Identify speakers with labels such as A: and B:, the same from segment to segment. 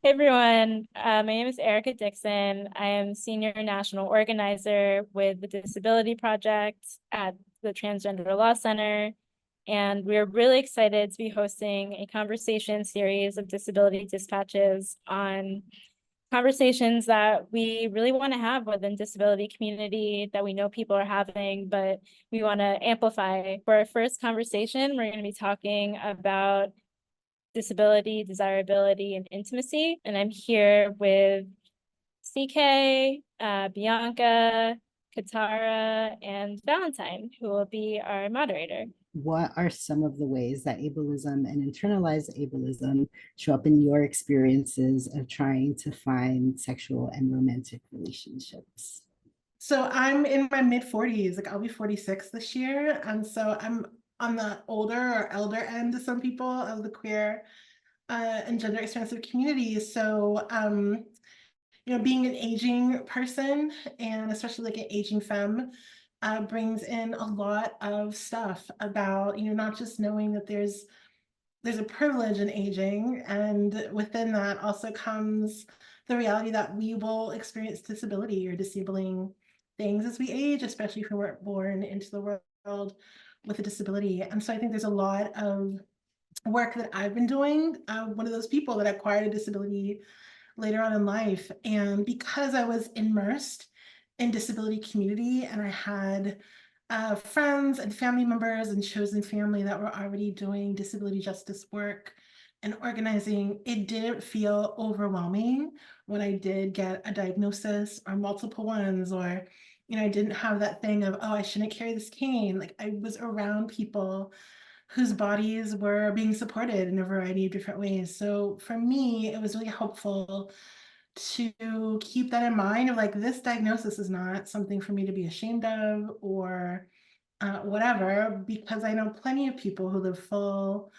A: Hey everyone, my name is Erica Dixon. I am Senior National Organizer with the Disability Project at the Transgender Law Center, and we're really excited to be hosting a conversation series of disability dispatches on conversations that we really want to have within disability community that we know people are having, but we want to amplify. For our first conversation, we're going to be talking about disability, desirability, and intimacy. And I'm here with CK, Bianca, Katara, and Valentine, who will be our moderator.
B: What are some of the ways that ableism and internalized ableism show up in your experiences of trying to find sexual and romantic relationships?
C: So I'm in my mid 40s, like I'll be 46 this year. And so I'm on the older or elder end to some people of the queer and gender expansive community. So, being an aging person and especially like an aging femme brings in a lot of stuff about, not just knowing that there's a privilege in aging, and within that also comes the reality that we will experience disability or disabling things as we age, especially if we weren't born into the world with a disability. And so I think there's a lot of work that I've been doing. One of those people that acquired a disability later on in life, and because I was immersed in disability community and I had friends and family members and chosen family that were already doing disability justice work and organizing, it didn't feel overwhelming when I did get a diagnosis or multiple ones, or I didn't have that thing of, oh, I shouldn't carry this cane. Like, I was around people whose bodies were being supported in a variety of different ways. So for me, it was really helpful to keep that in mind of like, this diagnosis is not something for me to be ashamed of or whatever, because I know plenty of people who live full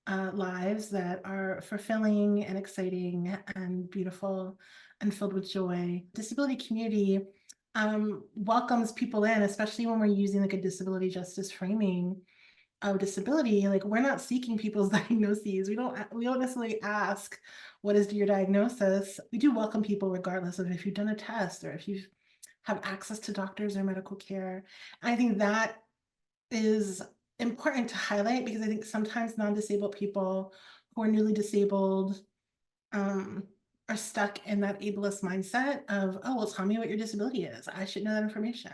C: lives that are fulfilling and exciting and beautiful and filled with joy. Disability community welcomes people in, especially when we're using like a disability justice framing of disability. Like, we're not seeking people's diagnoses. We don't necessarily ask, what is your diagnosis? We do welcome people regardless of if you've done a test or if you have access to doctors or medical care. And I think that is important to highlight, because I think sometimes non-disabled people who are newly disabled um, are stuck in that ableist mindset of, oh, well, tell me what your disability is. I should know that information.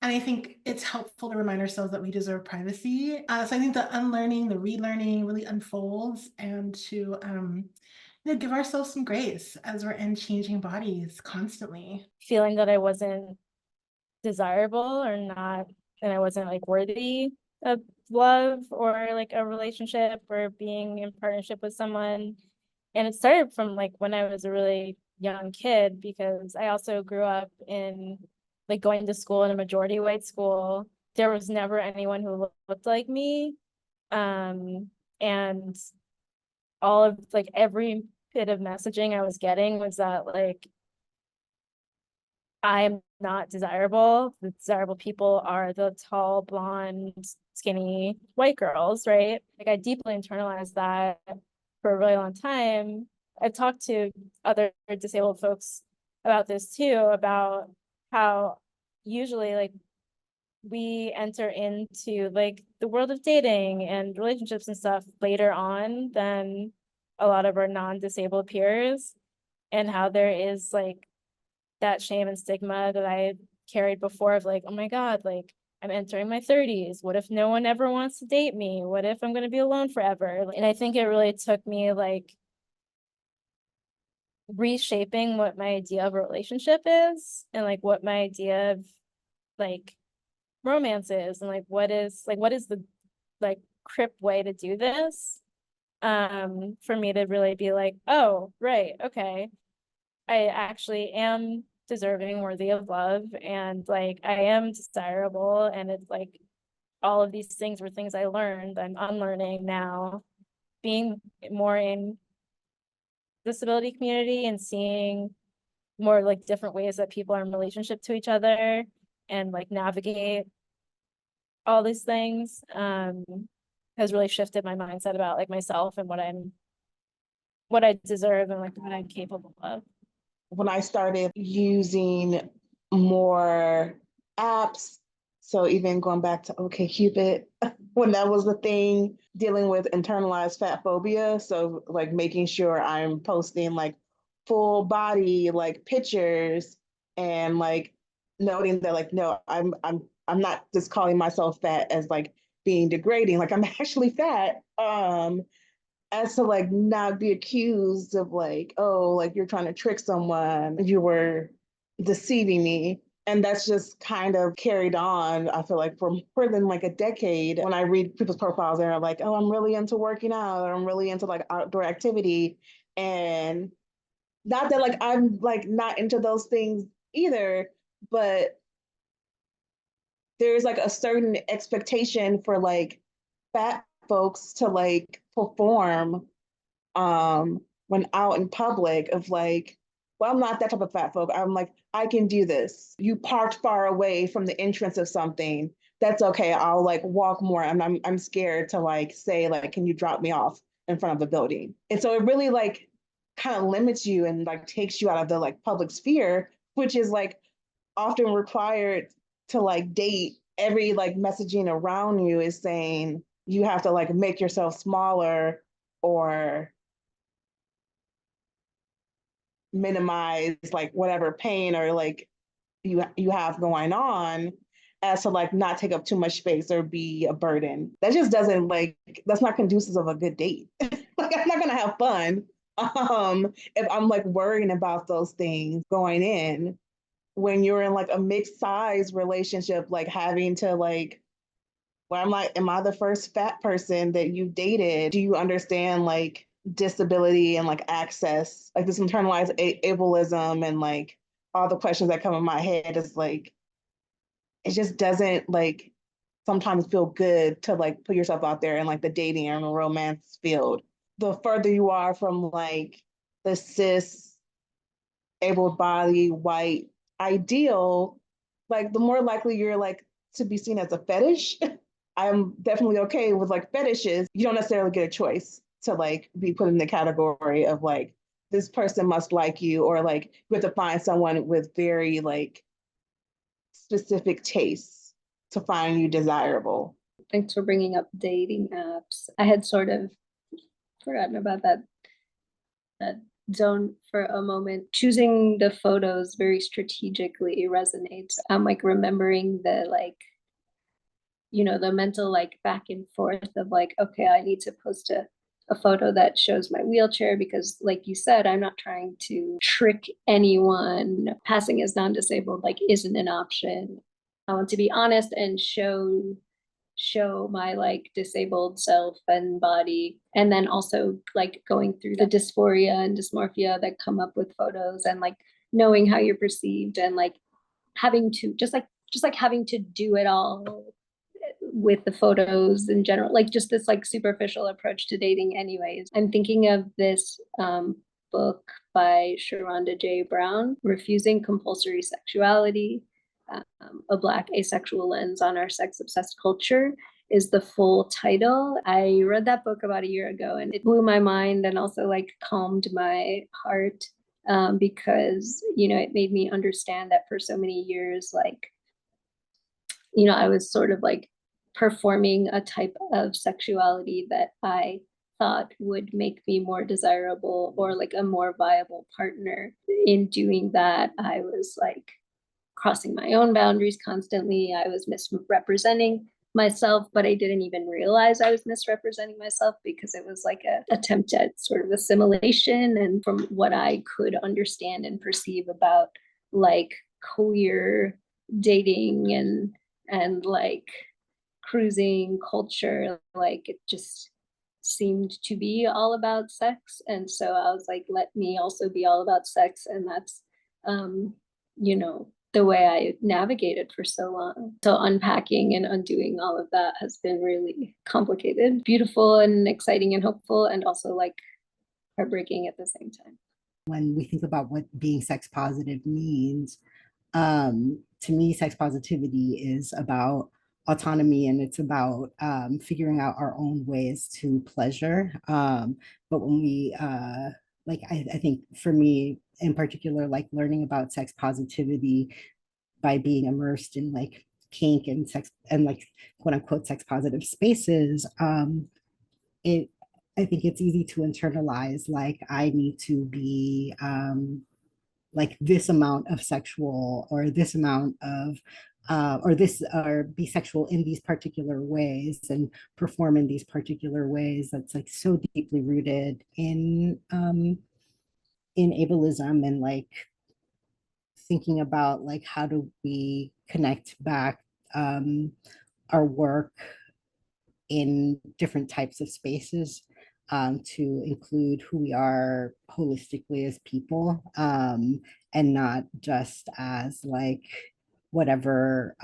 C: And I think it's helpful to remind ourselves that we deserve privacy. So I think the unlearning, the relearning really unfolds, and to give ourselves some grace as we're in changing bodies constantly.
A: Feeling that I wasn't desirable or not, and I wasn't like worthy of love or like a relationship or being in partnership with someone. And it started from like when I was a really young kid, because I also grew up in like going to school in a majority white school. There was never anyone who looked like me. And all of like every bit of messaging I was getting was that like I'm not desirable. The desirable people are the tall, blonde, skinny white girls, right? Like I deeply internalized that for a really long time. I've talked to other disabled folks about this too, about how usually like we enter into like the world of dating and relationships and stuff later on than a lot of our non-disabled peers, and how there is like that shame and stigma that I carried before of like, oh my God, like I'm entering my 30s. What if no one ever wants to date me? What if I'm going to be alone forever? And I think it really took me like reshaping what my idea of a relationship is, and like what my idea of like romance is, and like what is the like crip way to do this, for me to really be like, oh right, okay, I actually am deserving, worthy of love, and like I am desirable. And it's like all of these things were things I learned, I'm unlearning now, being more in disability community and seeing more like different ways that people are in relationship to each other and like navigate all these things, has really shifted my mindset about like myself and what I'm what I deserve and like what I'm capable of.
D: When I started using more apps, so even going back to OkCupid, when that was the thing, dealing with internalized fat phobia, so like making sure I'm posting like full body like pictures and like noting that like no, I'm not just calling myself fat as like being degrading, like I'm actually fat. As to like not be accused of like, oh, like you're trying to trick someone, you were deceiving me. And that's just kind of carried on, I feel like, for more than like a decade. When I read people's profiles, they're like, oh, I'm really into working out, or I'm really into like outdoor activity. And not that like I'm like not into those things either, but there's like a certain expectation for like fat folks to like perform when out in public of like, well, I'm not that type of fat folk. I'm like, I can do this. You parked far away from the entrance of something. That's okay. I'll like walk more. I'm scared to like say like, can you drop me off in front of the building? And so it really like kind of limits you and like takes you out of the like public sphere, which is like often required to like date. Every like messaging around you is saying you have to like make yourself smaller or minimize like whatever pain or like you have going on, as to like not take up too much space or be a burden. That just doesn't like, that's not conducive of a good date. Like I'm not gonna have fun if I'm like worrying about those things going in. When you're in like a mixed size relationship, like having to like, well, I'm like, am I the first fat person that you dated? Do you understand like disability and like access, like this internalized ableism and like all the questions that come in my head is like, it just doesn't like sometimes feel good to like put yourself out there in like the dating and the romance field. The further you are from like the cis, able-bodied, white ideal, like the more likely you're like to be seen as a fetish. I'm definitely okay with like fetishes. You don't necessarily get a choice to like be put in the category of like this person must like you, or like you have to find someone with very like specific tastes to find you desirable.
E: Thanks for bringing up dating apps. I had sort of forgotten about that zone for a moment. Choosing the photos very strategically resonates. I'm like remembering the like, you know, the mental like back and forth of like, okay, I need to post a photo that shows my wheelchair because like you said, I'm not trying to trick anyone. Passing as non-disabled like isn't an option. I want to be honest and show my like disabled self and body, and then also like going through the dysphoria and dysmorphia that come up with photos, and like knowing how you're perceived, and like having to just like having to do it all with the photos in general, like just this like superficial approach to dating anyways. I'm thinking of this book by Sharonda J. Brown, Refusing Compulsory Sexuality, a Black asexual lens on our sex-obsessed culture is the full title. I read that book about a year ago and it blew my mind and also like calmed my heart, because, you know, it made me understand that for so many years, like, you know, I was sort of like performing a type of sexuality that I thought would make me more desirable or like a more viable partner. In doing that, I was like crossing my own boundaries constantly. I was misrepresenting myself, but I didn't even realize I was misrepresenting myself because it was like an attempt at sort of assimilation. And from what I could understand and perceive about like queer dating and like cruising culture, like it just seemed to be all about sex. And so I was like, let me also be all about sex. And that's you know, the way I navigated for so long. So unpacking and undoing all of that has been really complicated, beautiful and exciting and hopeful, and also like heartbreaking at the same time.
B: When we think about what being sex positive means, to me, sex positivity is about autonomy, and it's about figuring out our own ways to pleasure. But when we like, I think for me in particular, like learning about sex positivity by being immersed in like kink and sex and like quote unquote sex positive spaces, it I think it's easy to internalize like I need to be like this amount of sexual or this amount of or this or be sexual in these particular ways and perform in these particular ways. That's like so deeply rooted in ableism, and like thinking about like how do we connect back our work in different types of spaces, to include who we are holistically as people, and not just as like whatever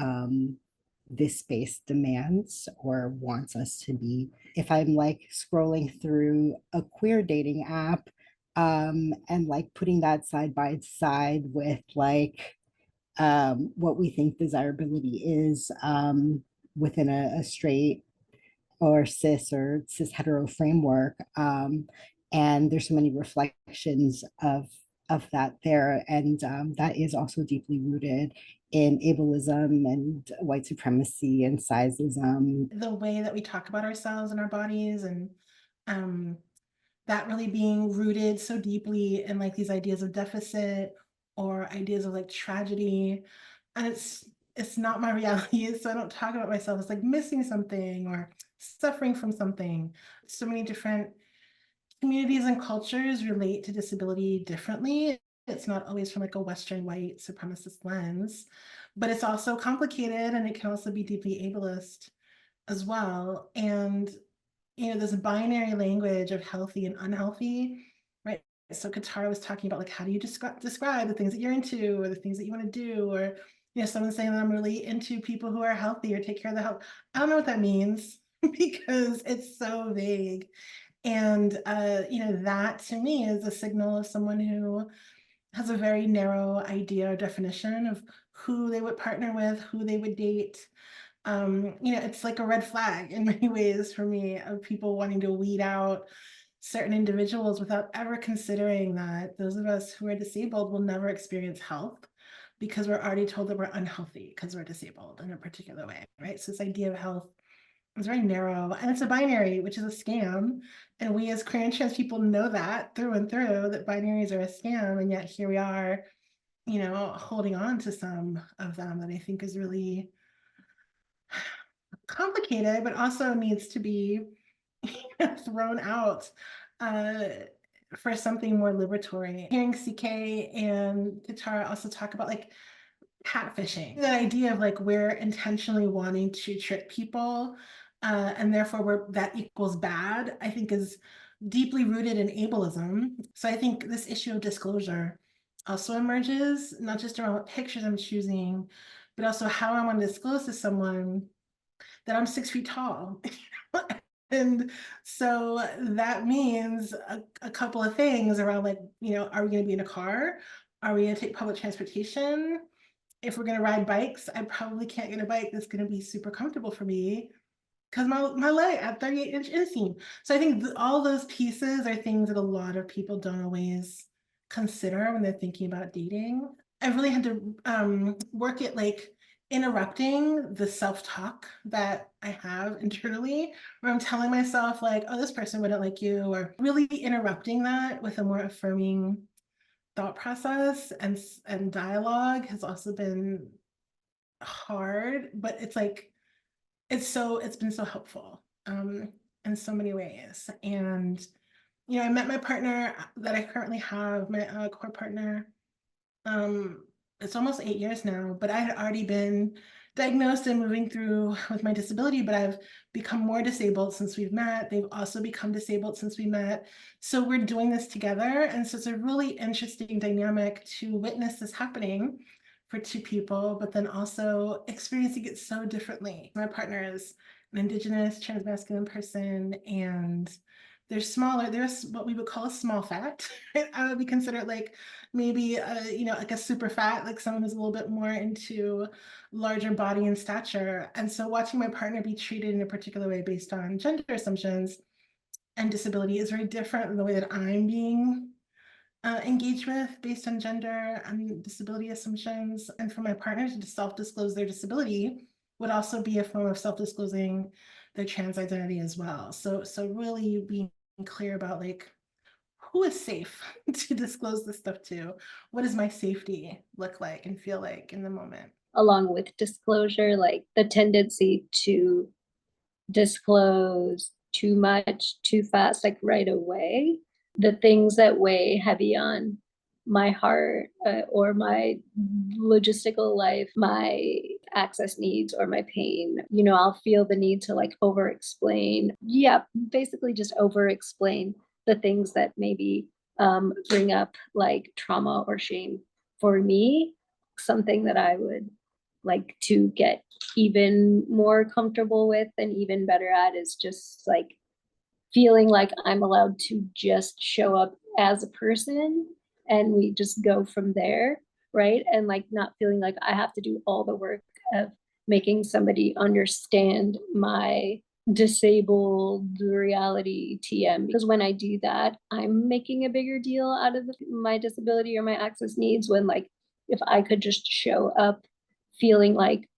B: this space demands or wants us to be. If I'm like scrolling through a queer dating app, and like putting that side by side with like what we think desirability is, within a straight or cis hetero framework, and there's so many reflections of that there, and that is also deeply rooted in ableism and white supremacy and sizeism.
C: The way that we talk about ourselves and our bodies, and um, that really being rooted so deeply in like these ideas of deficit or ideas of like tragedy. And it's not my reality. So I don't talk about myself as like missing something or suffering from something. So many different communities and cultures relate to disability differently. It's not always from like a Western white supremacist lens, but it's also complicated, and it can also be deeply ableist as well. And this binary language of healthy and unhealthy, right? So Katara was talking about like, how do you describe the things that you're into or the things that you want to do, or someone saying that I'm really into people who are healthy or take care of the health. I don't know what that means because it's so vague. And that to me is a signal of someone who has a very narrow idea or definition of who they would partner with, who they would date. It's like a red flag in many ways for me of people wanting to weed out certain individuals without ever considering that those of us who are disabled will never experience health because we're already told that we're unhealthy because we're disabled in a particular way, right? So this idea of health is very narrow, and it's a binary, which is a scam. And we as queer and trans people know that through and through, that binaries are a scam. And yet here we are, holding on to some of them that I think is really complicated, but also needs to be thrown out for something more liberatory. Hearing CK and Katara also talk about like catfishing, that idea of like we're intentionally wanting to trick people, and therefore that equals bad, I think is deeply rooted in ableism. So I think this issue of disclosure also emerges, not just around what pictures I'm choosing, but also how I want to disclose to someone that I'm 6 feet tall. And so that means a couple of things around like, are we going to be in a car? Are we going to take public transportation? If we're going to ride bikes, I probably can't get a bike that's going to be super comfortable for me because my leg at 38-inch inseam. So I think all those pieces are things that a lot of people don't always consider when they're thinking about dating. I really had to work at like interrupting the self-talk that I have internally, where I'm telling myself like, oh, this person wouldn't like you, or really interrupting that with a more affirming thought process and dialogue has also been hard, but it's like it's been so helpful in so many ways. And I met my partner that I currently have, my core partner. It's almost 8 years now, but I had already been diagnosed and moving through with my disability, but I've become more disabled since we've met. They've also become disabled since we met. So we're doing this together. And so it's a really interesting dynamic to witness this happening for two people, but then also experiencing it so differently. My partner is an Indigenous transmasculine person, and they're smaller. There's what we would call a small fat. Right? I would be considered like maybe like a super fat, like someone who's a little bit more into larger body and stature. And so watching my partner be treated in a particular way based on gender assumptions and disability is very different than the way that I'm being engaged with based on gender and disability assumptions. And for my partner to self-disclose their disability would also be a form of self-disclosing their trans identity as well. So really being clear about like, who is safe to disclose this stuff to? What does my safety look like and feel like in the moment?
E: Along with disclosure, like the tendency to disclose too much, too fast, like right away, the things that weigh heavy on my heart or my logistical life, my access needs or my pain, I'll feel the need to like over explain. Yeah, basically just over explain the things that maybe bring up like trauma or shame for me. Something that I would like to get even more comfortable with and even better at is just like feeling like I'm allowed to just show up as a person and we just go from there, right? And like not feeling like I have to do all the work of making somebody understand my disabled reality TM, because when I do that, I'm making a bigger deal out of my disability or my access needs, when like if I could just show up feeling like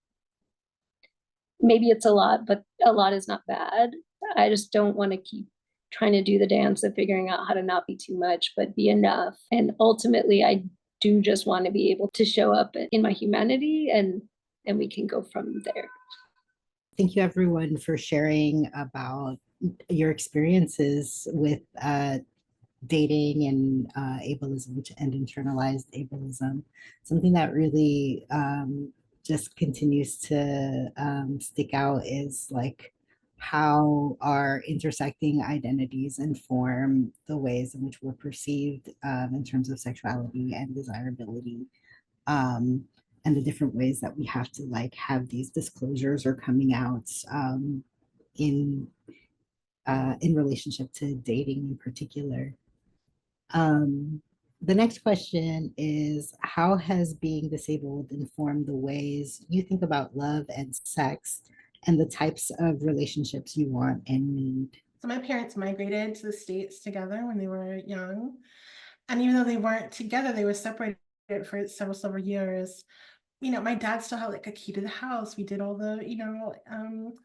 E: maybe it's a lot, but a lot is not bad. I just don't want to keep trying to do the dance of figuring out how to not be too much, but be enough. And ultimately, I do just want to be able to show up in my humanity, and we can go from there.
B: Thank you everyone for sharing about your experiences with dating and ableism and internalized ableism. Something that really just continues to stick out is like how our intersecting identities inform the ways in which we're perceived in terms of sexuality and desirability. And the different ways that we have to like have these disclosures or coming out in relationship to dating in particular. The next question is, how has being disabled informed the ways you think about love and sex and the types of relationships you want and need?
C: So my parents migrated to the States together when they were young. And even though they weren't together, they were separated for several years. My dad still had like a key to the house. We did all the,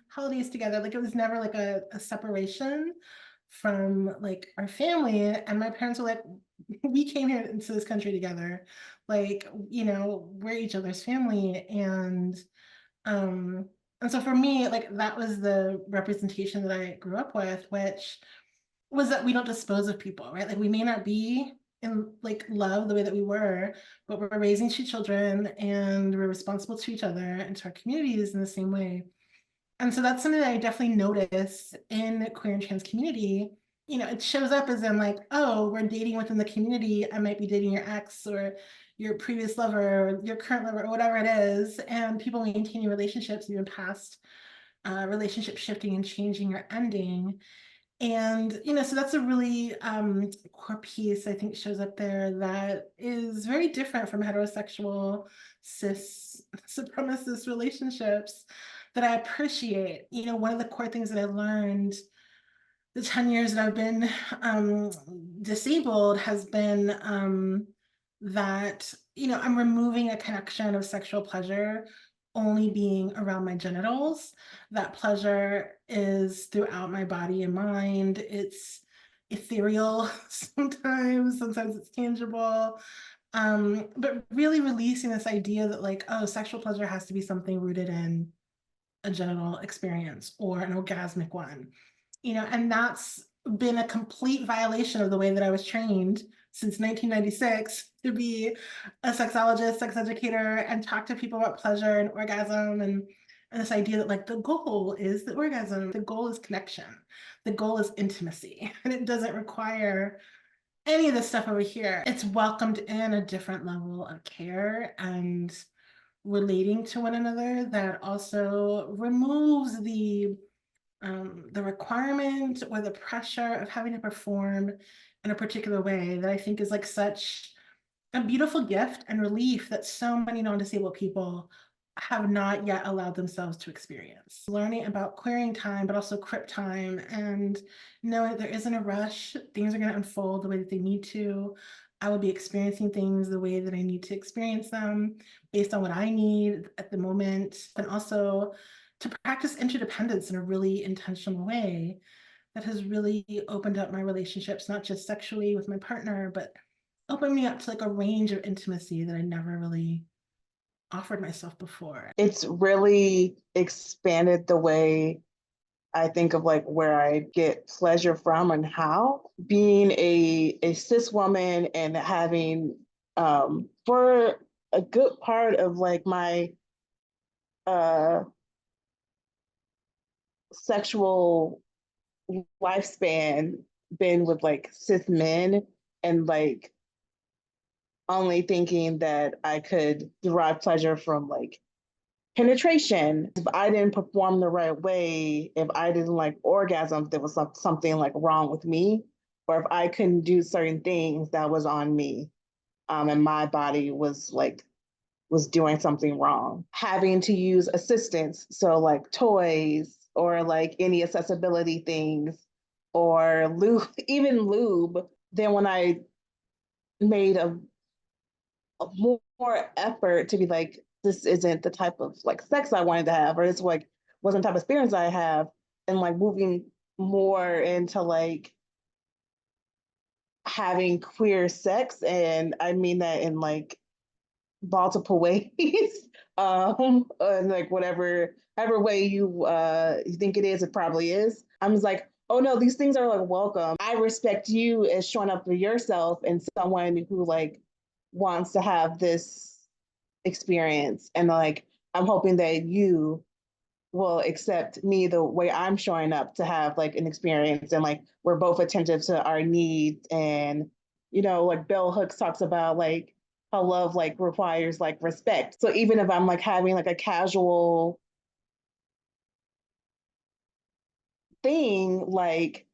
C: holidays together. Like it was never like a separation from like our family. And my parents were like, we came here into this country together. Like, we're each other's family. And so for me, like that was the representation that I grew up with, which was that we don't dispose of people, right? Like we may not be in like love the way that we were, but we're raising two children and we're responsible to each other and to our communities in the same way. And so that's something that I definitely notice in the queer and trans community. It shows up as in like, oh, we're dating within the community. I might be dating your ex or your previous lover or your current lover or whatever it is. And people maintaining relationships even past relationship shifting and changing or ending. And, so that's a really core piece I think shows up there that is very different from heterosexual cis supremacist relationships that I appreciate. One of the core things that I learned the 10 years that I've been disabled has been that, I'm removing a connection of sexual pleasure only being around my genitals. That pleasure is throughout my body and mind. It's ethereal sometimes it's tangible. But really releasing this idea that like, oh, sexual pleasure has to be something rooted in a genital experience or an orgasmic one, and that's been a complete violation of the way that I was trained since 1996 to be a sexologist, sex educator, and talk to people about pleasure and orgasm and this idea that like the goal is the orgasm, the goal is connection, the goal is intimacy, and it doesn't require any of this stuff over here. It's welcomed in a different level of care and relating to one another that also removes the the requirement or the pressure of having to perform in a particular way that I think is like such a beautiful gift and relief that so many non-disabled people have not yet allowed themselves to experience. Learning about clearing time, but also crip time, and knowing that there isn't a rush, things are going to unfold the way that they need to. I will be experiencing things the way that I need to experience them based on what I need at the moment, and also to practice interdependence in a really intentional way that has really opened up my relationships, not just sexually with my partner, but opened me up to like a range of intimacy that I never really offered myself before.
D: It's really expanded the way I think of like where I get pleasure from and how. Being a cis woman and having for a good part of like my sexual lifespan been with like cis men, and like only thinking that I could derive pleasure from like penetration. If I didn't perform the right way, if I didn't like orgasm, there was something like wrong with me, or if I couldn't do certain things, that was on me, and my body was doing something wrong. Having to use assistance, so like toys or like any accessibility things, or lube, even lube. Then when I made a more effort to be like, this isn't the type of like sex I wanted to have, or this like wasn't the type of experience I have, and like moving more into like having queer sex, and I mean that in like multiple ways, and like whatever way you think it is, it probably is. I'm just like, oh no, these things are like welcome. I respect you as showing up for yourself and someone who like wants to have this experience, and like I'm hoping that you will accept me the way I'm showing up to have like an experience, and like we're both attentive to our needs. And like Bell Hooks talks about like how love like requires like respect. So even if I'm like having like a casual thing, like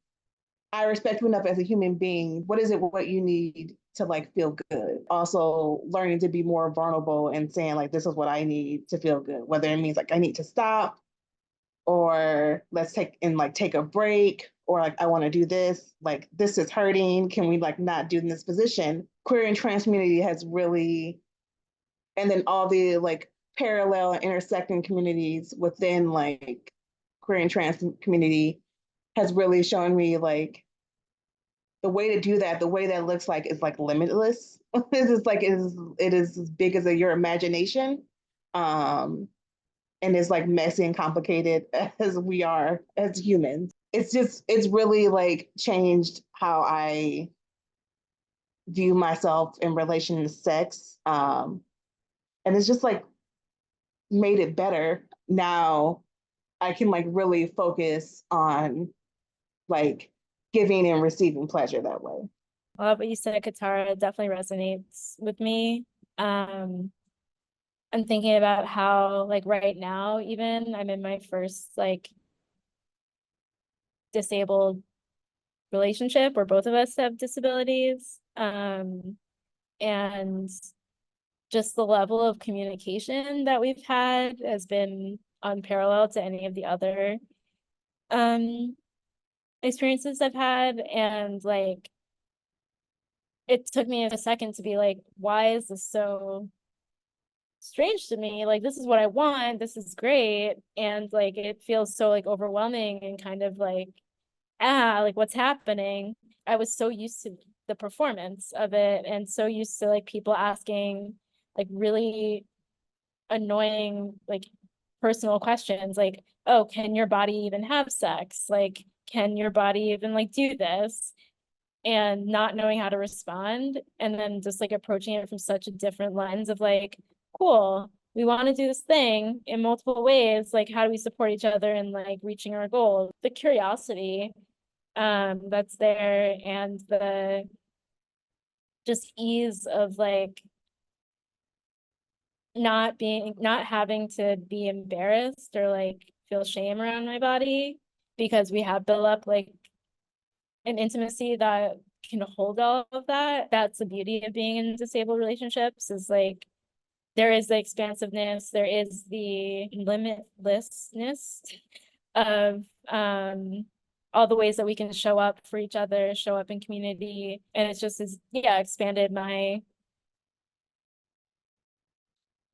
D: I respect you enough as a human being. What is it what you need to like feel good? Also learning to be more vulnerable and saying like this is what I need to feel good, whether it means like I need to stop, or let's take a break, or like I want to do this, like this is hurting, can we like not do in this position? Queer and trans community has really, and then all the like parallel and intersecting communities within like queer and trans community has really shown me like the way to do that, the way that looks like is like limitless. It is like it is as big as your imagination. And is like messy and complicated as we are as humans. It's really like changed how I view myself in relation to sex. And it's just like made it better. Now I can like really focus on like giving and receiving pleasure that way.
A: I love what you said, Katara. It definitely resonates with me. I'm thinking about how like right now, even I'm in my first like disabled relationship where both of us have disabilities. And just the level of communication that we've had has been unparalleled to any of the other experiences I've had. And like it took me a second to be like, why is this so strange to me? Like this is what I want, this is great. And like it feels so like overwhelming and kind of like like what's happening. I was so used to the performance of it and so used to like people asking like really annoying like personal questions like, oh, can your body even have sex? Like, can your body even like do this? And not knowing how to respond, and then just like approaching it from such a different lens of like, cool, we want to do this thing in multiple ways, like how do we support each other in like reaching our goals? The curiosity that's there, and the just ease of like not having to be embarrassed or like feel shame around my body because we have built up like an intimacy that can hold all of that. That's the beauty of being in disabled relationships, is like there is the expansiveness, there is the limitlessness of all the ways that we can show up for each other, show up in community. And it's just expanded my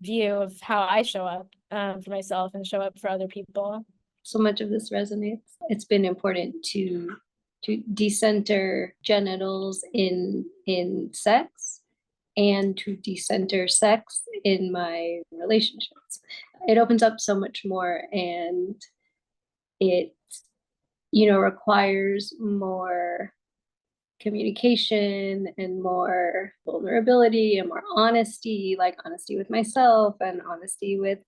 A: view of how I show up for myself and show up for other people.
E: So much of this resonates. It's been important to decenter genitals in sex, and to decenter sex in my relationships. It opens up so much more, and it, requires more communication and more vulnerability and more honesty, like honesty with myself and honesty with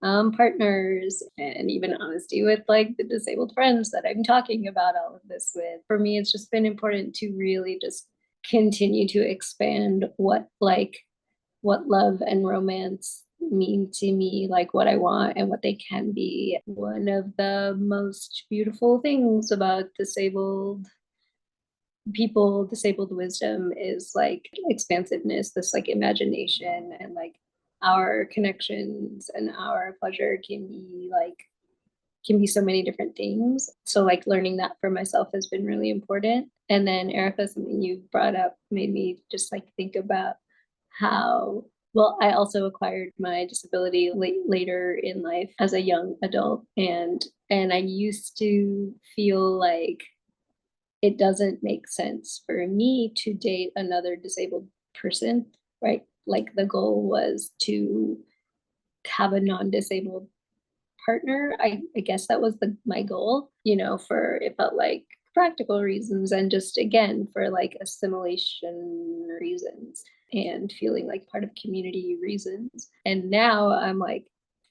E: partners, and even honesty with like the disabled friends that I'm talking about all of this with. For me, it's just been important to really just continue to expand what love and romance mean to me, like what I want and what they can be. One of the most beautiful things about disabled people, disabled wisdom, is like expansiveness, this like imagination, and like our connections and our pleasure can be so many different things. So like learning that for myself has been really important. And then Erica, something you brought up made me just like think about how, well, I also acquired my disability later in life as a young adult, and I used to feel like it doesn't make sense for me to date another disabled person, right? Like the goal was to have a non-disabled partner. I guess that was my goal, for, it felt like, practical reasons, and just again for like assimilation reasons and feeling like part of community reasons. And now I'm like,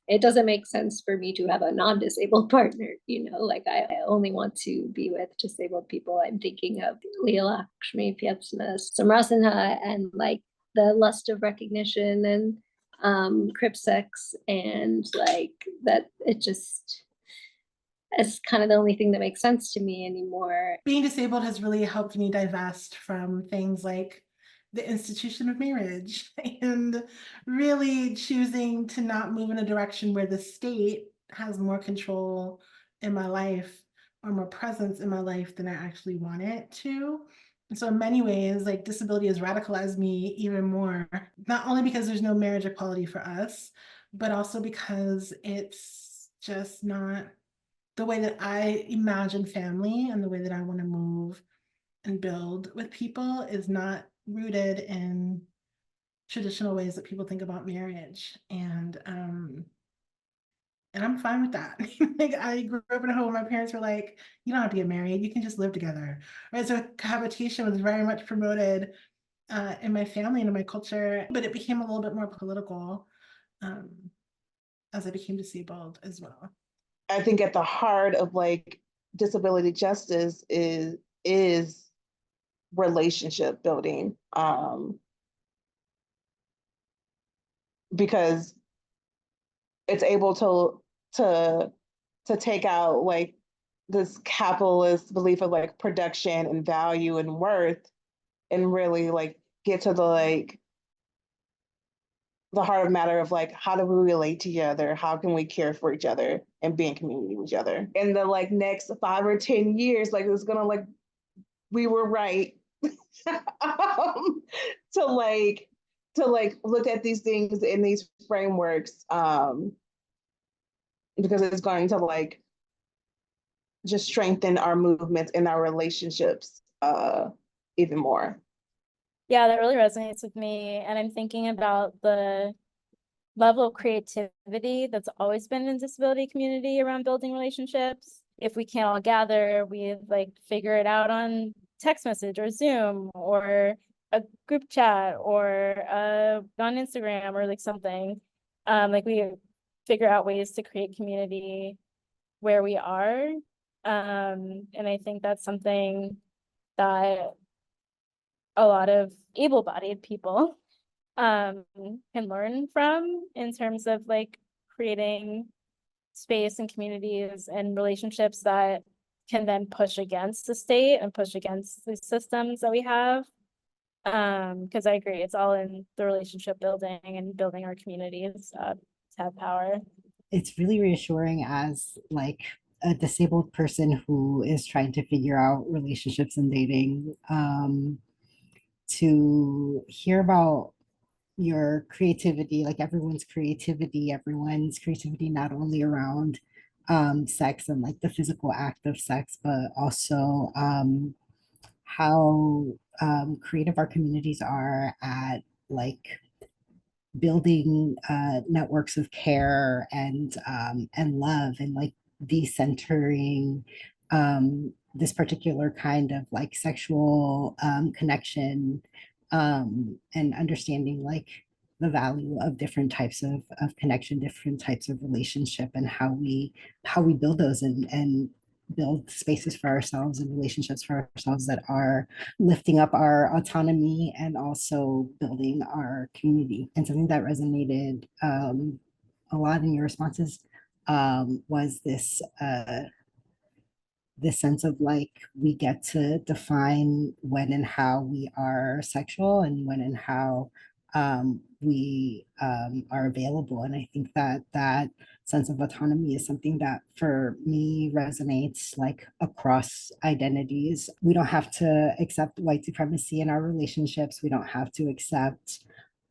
E: it doesn't make sense for me to have a non-disabled partner, like I only want to be with disabled people. I'm thinking of Leela Lakshmi Pyapsana Samrasana, and like the lust of recognition, and crip sex, and like that, it's kind of the only thing that makes sense to me anymore.
C: Being disabled has really helped me divest from things like the institution of marriage, and really choosing to not move in a direction where the state has more control in my life or more presence in my life than I actually want it to. And so in many ways, like disability has radicalized me even more, not only because there's no marriage equality for us, but also because it's just not the way that I imagine family, and the way that I want to move and build with people is not rooted in traditional ways that people think about marriage. And I'm fine with that. Like I grew up in a home where my parents were like, you don't have to get married, you can just live together. Right. So cohabitation was very much promoted in my family and in my culture, but it became a little bit more political as I became disabled as well.
D: I think at the heart of like disability justice is relationship building, because it's able to take out like this capitalist belief of like production and value and worth, and really like get to the heart of matter of like, how do we relate to each other? How can we care for each other and be in community with each other? In the like next 5 or 10 years, like it's gonna like, we were right to look at these things in these frameworks, because it's going to like just strengthen our movements and our relationships even more.
A: Yeah, that really resonates with me. And I'm thinking about the level of creativity that's always been in disability community around building relationships. If we can't all gather, we like figure it out on text message or Zoom or a group chat or on Instagram or like something. Like we figure out ways to create community where we are. And I think that's something that a lot of able-bodied people can learn from, in terms of like creating space and communities and relationships that can then push against the state and push against the systems that we have. Because I agree, it's all in the relationship building and building our communities to have power.
B: It's really reassuring as like a disabled person who is trying to figure out relationships and dating, to hear about your creativity, like everyone's creativity, not only around sex and like the physical act of sex, but also how creative our communities are at like building networks of care and love and like decentering this particular kind of like sexual connection, and understanding like the value of different types of connection, different types of relationship, and how we build those and build spaces for ourselves and relationships for ourselves that are lifting up our autonomy and also building our community. And something that resonated a lot in your responses was this sense of like we get to define when and how we are sexual and when and how we are available. And I think that that sense of autonomy is something that for me resonates like across identities. We don't have to accept white supremacy in our relationships. We don't have to accept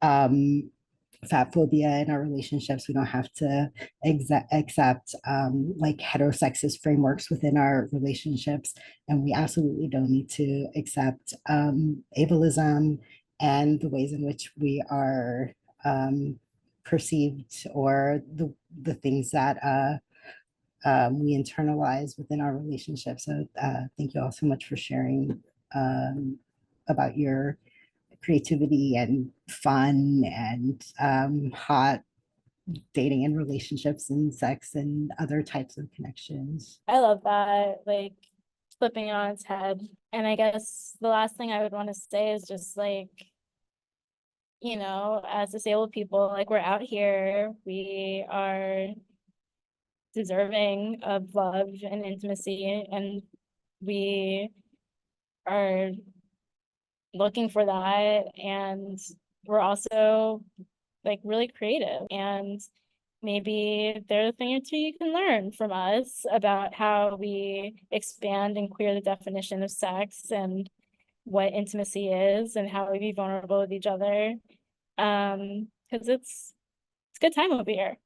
B: fat phobia in our relationships. We don't have to accept like heterosexist frameworks within our relationships. And we absolutely don't need to accept ableism and the ways in which we are perceived, or the things that we internalize within our relationships. So thank you all so much for sharing about your creativity and fun and hot dating and relationships and sex and other types of connections.
A: I love that, like flipping it on its head. And I guess the last thing I would want to say is just like, you know, as disabled people, like we're out here, we are deserving of love and intimacy, and we are looking for that. And we're also like really creative, and maybe there's a thing or two you can learn from us about how we expand and queer the definition of sex and what intimacy is and how we be vulnerable with each other. Because it's a good time over here.